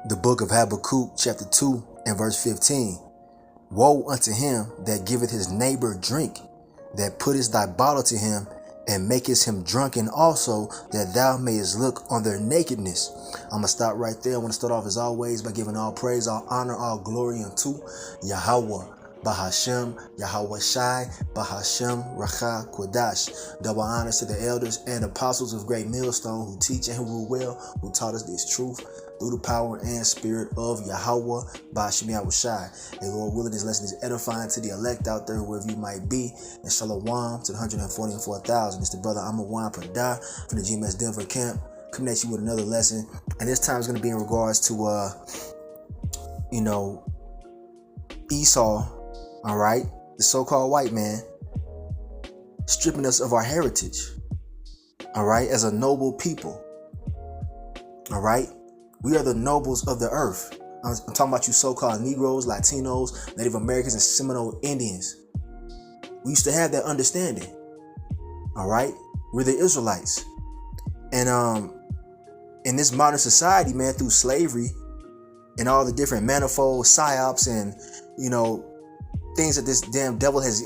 The book of Habakkuk, chapter 2 and verse 15. Woe unto him that giveth his neighbor drink, that puttest thy bottle to him, and makest him drunken also, that thou mayest look on their nakedness. I'm going to stop right there. I want to start off as always by giving all praise, all honor, all glory unto YAHAWAH. Bahasham, YAHAWASHI, bahasham, Racha, Kodash. Double honors to the elders and apostles of Great Millstone who teach and who rule well, who taught us this truth through the power and spirit of YAHAWAH, bahasham, YAHAWASHI. And Lord willing, this lesson is edifying to the elect out there, whoever you might be. And shalom to the 144,000. It's the brother YAHAWAH Pradah from the GMS Denver camp, coming at you with another lesson. And this time is going to be in regards to, Esau. All right, the so-called white man stripping us of our heritage. All right, as a noble people. All right, we are the nobles of the earth. I'm talking about you so-called Negroes, Latinos, Native Americans, and Seminole Indians. We used to have that understanding. All right, we're the Israelites, and in this modern society, man, through slavery and all the different manifold psyops and things that this damn devil has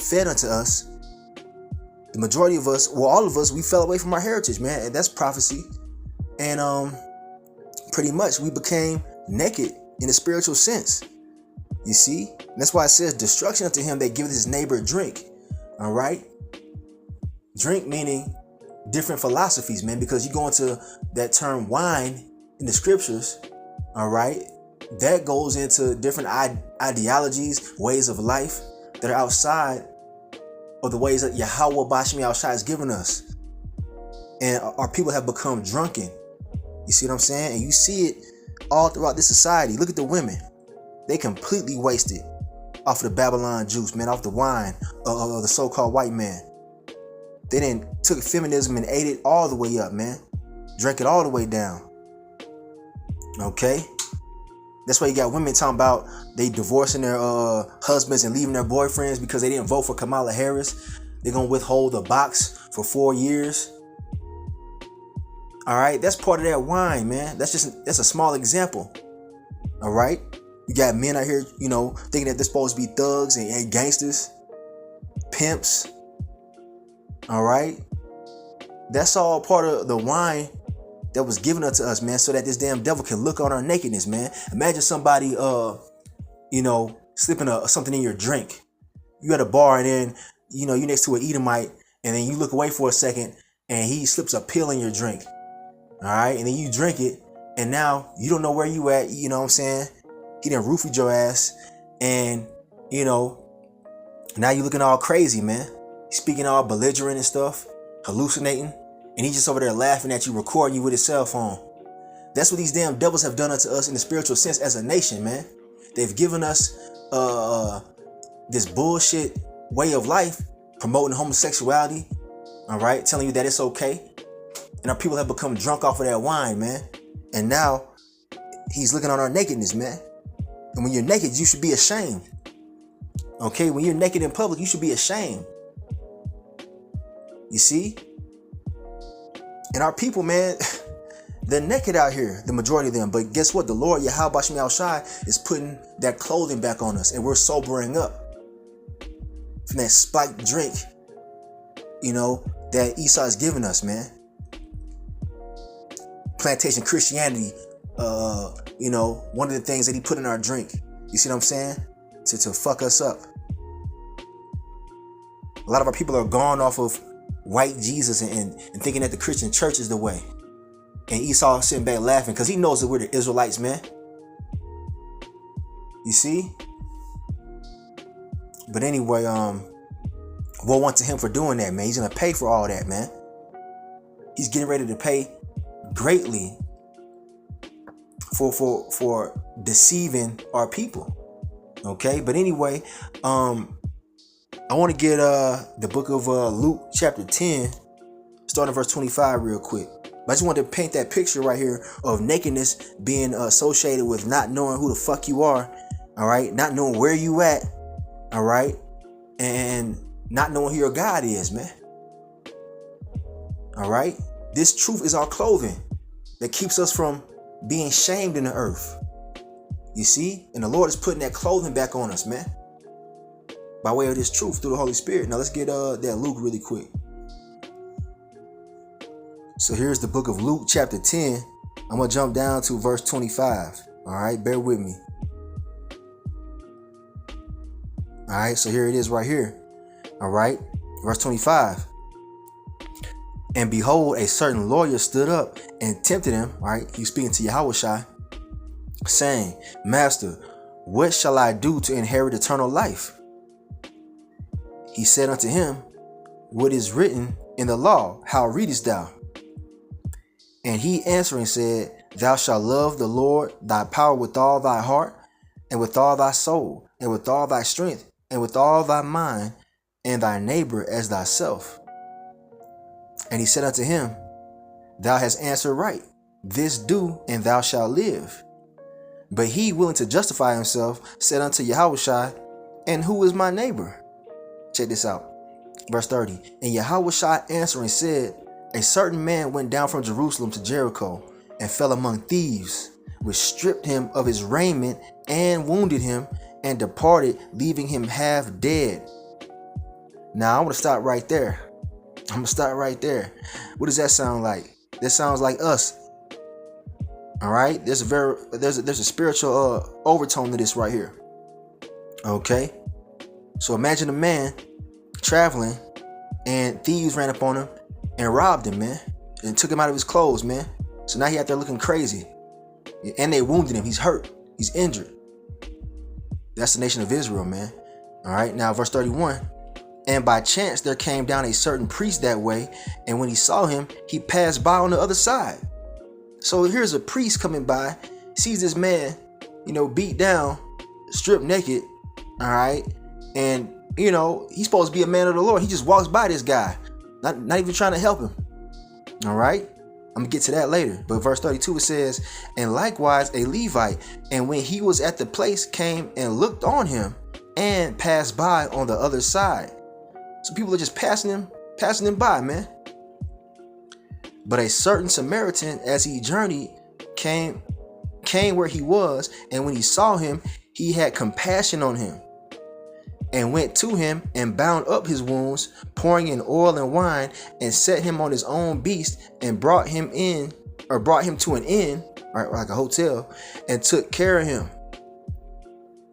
fed unto us, the majority of us, well, all of us, we fell away from our heritage, man. And that's prophecy. And pretty much we became naked in a spiritual sense. You see? And that's why it says destruction unto him that giveth his neighbor drink. All right? Drink meaning different philosophies, man, because you go into that term wine in the scriptures, all right? That goes into different ideologies, ways of life that are outside of the ways that YAHAWAH bahasham YAHAWASHI has given us. And our people have become drunken. You see what I'm saying? And you see it all throughout this society. Look at the women. They completely wasted off of the Babylon juice, man, off the wine of the so-called white man. They then took feminism and ate it all the way up, man. Drank it all the way down. Okay? That's why you got women talking about they divorcing their husbands and leaving their boyfriends because they didn't vote for Kamala Harris. They're going to withhold the box for 4 years. All right. That's part of that wine, man. That's a small example. All right. You got men out here, thinking that they're supposed to be thugs and gangsters, pimps. All right. That's all part of the wine that was given unto us, man, so that this damn devil can look on our nakedness, man. Imagine somebody, slipping something in your drink. You at a bar and then, you're next to an Edomite and then you look away for a second and he slips a pill in your drink. All right. And then you drink it and now you don't know where you at. You know what I'm saying? He done roofied your ass and, now you looking all crazy, man. Speaking all belligerent and stuff, hallucinating. And he's just over there laughing at you, recording you with his cell phone. That's what these damn devils have done unto us in the spiritual sense as a nation, man. They've given us this bullshit way of life, promoting homosexuality, all right, telling you that it's okay. And our people have become drunk off of that wine, man. And now he's looking on our nakedness, man. And when you're naked, you should be ashamed. Okay, when you're naked in public, you should be ashamed. You see? And our people, man, they're naked out here, the majority of them. But guess what? The Lord, YAHAWAH bahasham YAHAWASHI, is putting that clothing back on us. And we're sobering up from that spiked drink, that Esau is giving us, man. Plantation Christianity, one of the things that he put in our drink. You see what I'm saying? To fuck us up. A lot of our people are gone off of white Jesus and thinking that the Christian church is the way. And Esau sitting back laughing because he knows that we're the Israelites, man. You see? But anyway, woe unto him for doing that, man. He's gonna pay for all that, man. He's getting ready to pay greatly for deceiving our people. Okay, but anyway, I want to get the book of Luke chapter 10, starting verse 25 real quick. But I just wanted to paint that picture right here of nakedness being associated with not knowing who the fuck you are, all right? Not knowing where you at, all right? And not knowing who your God is, man. All right? This truth is our clothing that keeps us from being shamed in the earth. You see? And the Lord is putting that clothing back on us, man, by way of this truth through the Holy Spirit. Now let's get that Luke really quick. So here's the book of Luke chapter 10. I'm going to jump down to verse 25. All right, bear with me. All right, so here it is right here. All right, verse 25. And behold, a certain lawyer stood up and tempted him. All right, he's speaking to YAHAWASHI, saying, Master, what shall I do to inherit eternal life? He said unto him, What is written in the law? How readest thou? And he answering said, Thou shalt love the Lord thy power with all thy heart, and with all thy soul, and with all thy strength, and with all thy mind, and thy neighbor as thyself. And he said unto him, Thou hast answered right. This do, and thou shalt live. But he, willing to justify himself, said unto YAHAWASHI, And who is my neighbor? Check this out. Verse 30. And YAHAWASHI answering said, A certain man went down from Jerusalem to Jericho, and fell among thieves, which stripped him of his raiment, and wounded him, and departed, leaving him half dead. Now I want to stop right there. I'm gonna start right there. What does that sound like? That sounds like us. All right. There's a spiritual overtone to this right here. Okay. So imagine a man traveling, and thieves ran up on him and robbed him, man, and took him out of his clothes, man. So now he out there looking crazy, and they wounded him. He's hurt. He's injured. That's the nation of Israel, man. All right. Now verse 31. And by chance there came down a certain priest that way, and when he saw him, he passed by on the other side. So here's a priest coming by, sees this man, beat down, stripped naked, all right, and he's supposed to be a man of the Lord. He just walks by this guy, not even trying to help him. All right, I'm gonna get to that later. But verse 32 it says, and likewise a Levite, and when he was at the place, came and looked on him, and passed by on the other side. So people are just passing him by, man. But a certain Samaritan, as he journeyed, came where he was, and when he saw him, he had compassion on him, and went to him and bound up his wounds, pouring in oil and wine, and set him on his own beast, and brought him to an inn, right, like a hotel, and took care of him.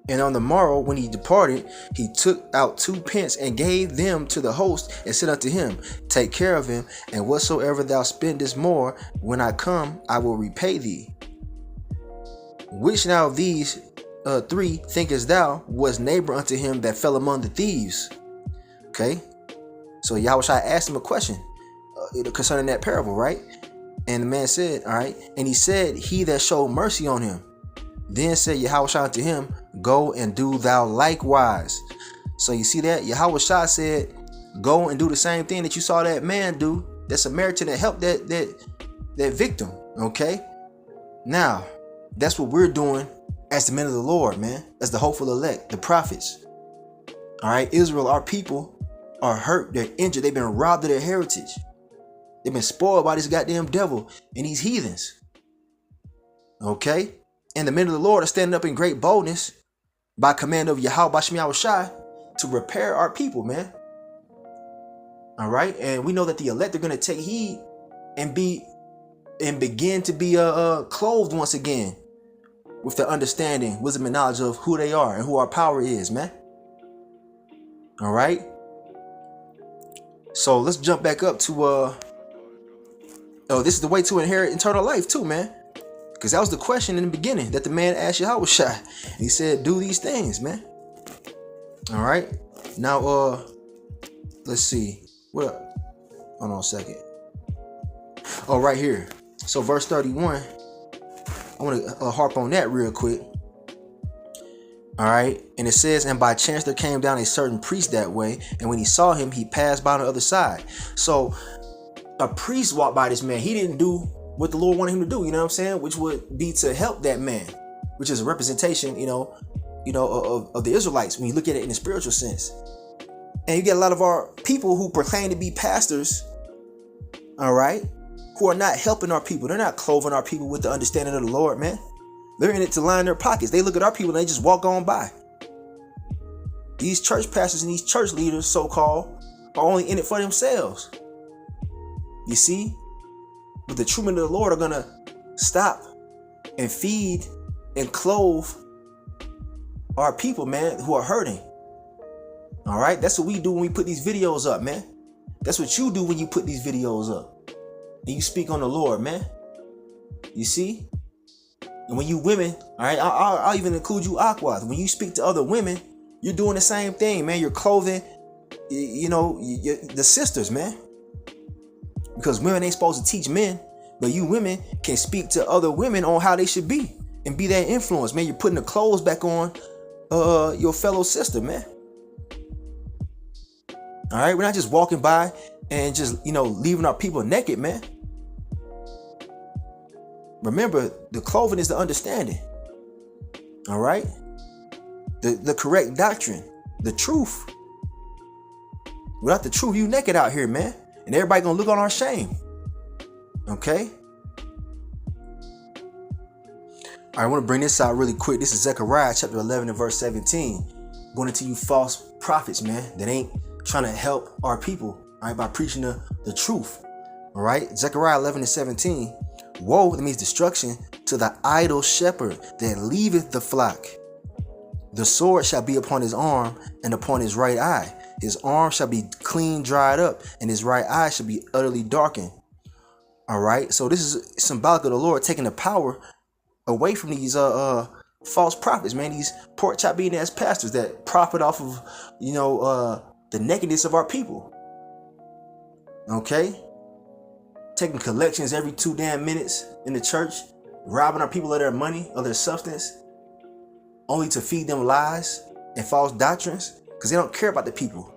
And on the morrow, when he departed, he took out 2 pence and gave them to the host, and said unto him, Take care of him, and whatsoever thou spendest more, when I come, I will repay thee. Which now of these 3 thinkest thou was neighbor unto him that fell among the thieves? Okay, so YAHAWASHI asked him a question concerning that parable, right? And the man said, all right, and he said, He that showed mercy on him. Then said YAHAWASHI unto him, Go and do thou likewise. So you see that? YAHAWASHI said, Go and do the same thing that you saw that man do, that Samaritan that helped that victim. Okay? Now, that's what we're doing as the men of the Lord, man. As the hopeful elect, the prophets. All right, Israel, our people, are hurt. They're injured. They've been robbed of their heritage. They've been spoiled by this goddamn devil and these heathens. Okay? And the men of the Lord are standing up in great boldness by command of YAHAWASHI to repair our people, man. All right. And we know that the elect are going to take heed and begin to be clothed once again with the understanding, wisdom, and knowledge of who they are and who our power is, man. All right. So let's jump back up to this is the way to inherit eternal life too, man. Because that was the question in the beginning that the man asked YAHAWASHI. He said, do these things, man. All right. Now, let's see. Hold on a second. Oh, right here. So verse 31. I want to harp on that real quick. All right. And it says, and by chance there came down a certain priest that way, and when he saw him, he passed by on the other side. So a priest walked by this man. He didn't do what the Lord wanted him to do, you know what I'm saying? Which would be to help that man, which is a representation, of the Israelites when you look at it in a spiritual sense. And you get a lot of our people who proclaim to be pastors, all right, who are not helping our people. They're not clothing our people with the understanding of the Lord, man. They're in it to line their pockets. They look at our people and they just walk on by. These church pastors and these church leaders, so-called, are only in it for themselves. You see? But the true men of the Lord are going to stop and feed and clothe our people, man, who are hurting. All right? That's what we do when we put these videos up, man. That's what you do when you put these videos up. And you speak on the Lord, man. You see? And when you women, all right, I'll even include you, YAHAWAH. When you speak to other women, you're doing the same thing, man. You're clothing, the sisters, man. Because women ain't supposed to teach men, but you women can speak to other women on how they should be and be that influence, man. You're putting the clothes back on your fellow sister, man. All right, we're not just walking by and just, leaving our people naked, man. Remember, the clothing is the understanding. All right? The correct doctrine, the truth. Without the truth, you naked out here, man. And everybody gonna look on our shame. Okay? I want to bring this out really quick. This is Zechariah chapter 11 and verse 17. Going into you false prophets, man, that ain't trying to help our people, all right, by preaching the truth. All right? Zechariah 11 and 17. Woe, that means destruction, to the idle shepherd that leaveth the flock. The sword shall be upon his arm and upon his right eye. His arm shall be clean dried up, and his right eye shall be utterly darkened. All right. So this is symbolic of the Lord taking the power away from these false prophets, man. These pork chop eating ass pastors that profit off of the nakedness of our people. Okay. Taking collections every 2 damn minutes in the church, robbing our people of their money, of their substance, only to feed them lies and false doctrines, because they don't care about the people.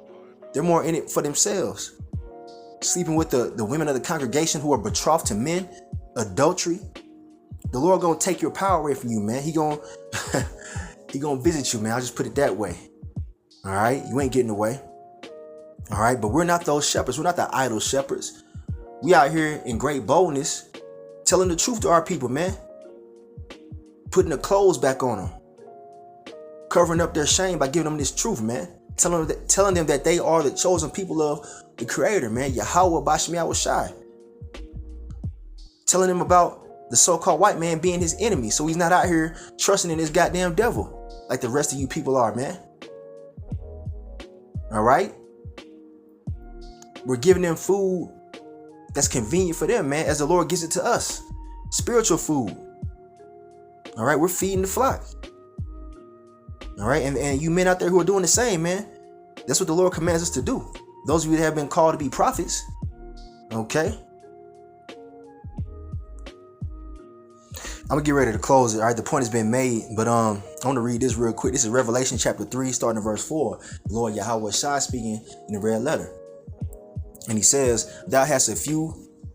They're more in it for themselves. Sleeping with the women of the congregation who are betrothed to men, adultery. The Lord gonna take your power away from you, man. He gonna visit you, man. I'll just put it that way. All right, you ain't getting away. All right, but we're not those shepherds. We're not the idle shepherds. We out here in great boldness, telling the truth to our people, man. Putting the clothes back on them. Covering up their shame by giving them this truth, man. Telling them that they are the chosen people of the Creator, man. YAHAWAH, bahasham. Telling them about the so-called white man being his enemy, so he's not out here trusting in this goddamn devil like the rest of you people are, man. All right? We're giving them food that's convenient for them, man, as the Lord gives it to us. Spiritual food. All right, we're feeding the flock. All right, and you men out there who are doing the same, man. That's what the Lord commands us to do. Those of you that have been called to be prophets. Okay. I'm gonna get ready to close it. All right, the point has been made, but I want to read this real quick. This is Revelation chapter 3, starting in verse 4. Lord YAHAWASHI speaking in the red letter. And he says, thou hast a few,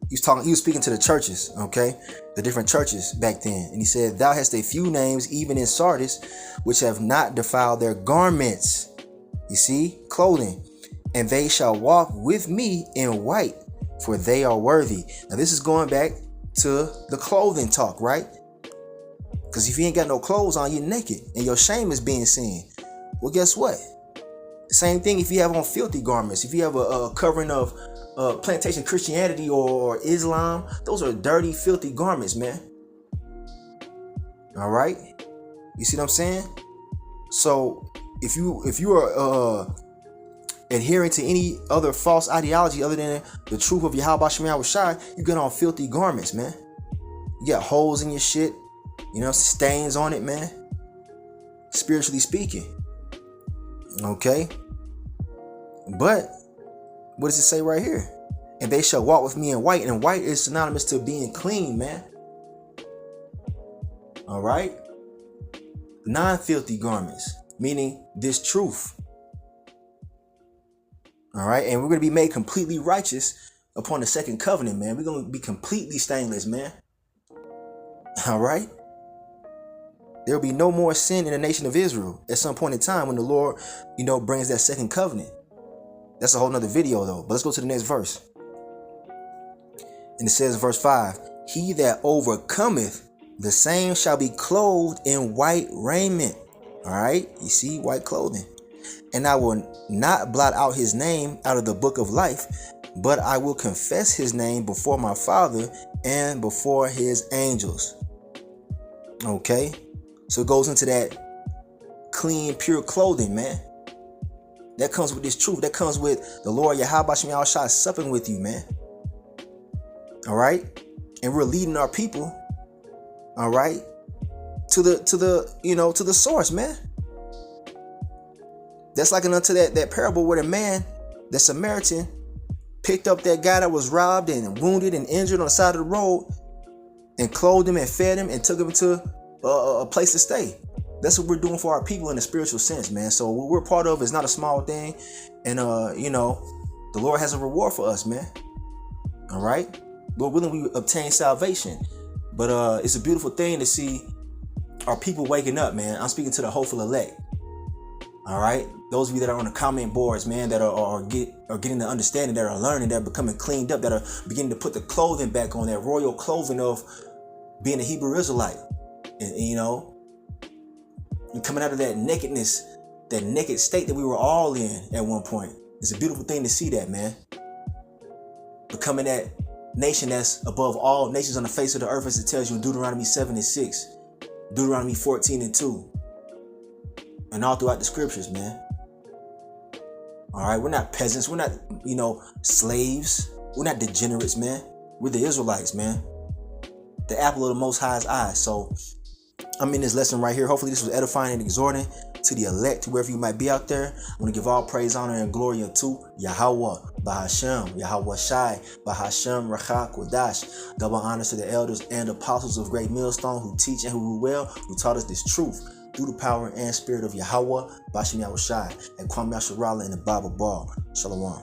he was speaking to the churches, okay, the different churches back then. And he said, thou hast a few names, even in Sardis, which have not defiled their garments. You see, clothing. And they shall walk with me in white, for they are worthy. Now this is going back to the clothing talk, right? Because if you ain't got no clothes on, you're naked and your shame is being seen. Well, guess what? Same thing if you have on filthy garments. If you have a covering of plantation Christianity or Islam, those are dirty, filthy garments, man. All right, you see what I'm saying? So if you are adhering to any other false ideology other than the truth of YAHAWASHI, you get on filthy garments, man. You got holes in your shit, stains on it, man. Spiritually speaking. Okay, but what does it say right here? And they shall walk with me in white, and white is synonymous to being clean, man. All right, non-filthy garments, meaning this truth. All right, and we're going to be made completely righteous upon the second covenant, man. We're going to be completely stainless, man. All right. There will be no more sin in the nation of Israel at some point in time when the Lord, brings that second covenant. That's a whole nother video though. But let's go to the next verse. And it says, verse 5, he that overcometh, the same shall be clothed in white raiment. All right, you see, white clothing. And I will not blot out his name out of the book of life, but I will confess his name before my Father and before his angels. Okay, so it goes into that clean, pure clothing, man. That comes with this truth. That comes with the Lord YAHAWASHI supping with you, man. All right, and we're leading our people, all right, to the source, man. That's like unto that parable where the man, the Samaritan, picked up that guy that was robbed and wounded and injured on the side of the road and clothed him and fed him and took him to a place to stay. That's what we're doing for our people in a spiritual sense, man. So what we're part of is not a small thing. And, the Lord has a reward for us, man. All right. Lord willing, we obtain salvation. But it's a beautiful thing to see our people waking up, man. I'm speaking to the hopeful elect. All right. Those of you that are on the comment boards, man, that are getting the understanding, that are learning, that are becoming cleaned up, that are beginning to put the clothing back on, that royal clothing of being a Hebrew Israelite. And coming out of that nakedness, that naked state that we were all in at one point. It's a beautiful thing to see that, man. Becoming that nation that's above all nations on the face of the earth, as it tells you in Deuteronomy 7:6, Deuteronomy 14:2, and all throughout the scriptures, man. All right, we're not peasants. We're not, slaves. We're not degenerates, man. We're the Israelites, man. The apple of the Most High's eye. So I'm in this lesson right here. Hopefully this was edifying and exhorting to the elect, wherever you might be out there. I want to give all praise, honor, and glory unto Yahawah, bahasham, YAHAWASHI, bahasham, Rachah, Kodash. Double honors to the elders and apostles of Great Millstone who teach and who rule well, who taught us this truth through the power and spirit of Yahawah, Bashim Yahushai, and Kwam Yasharala in the Bible Ball. Shalom.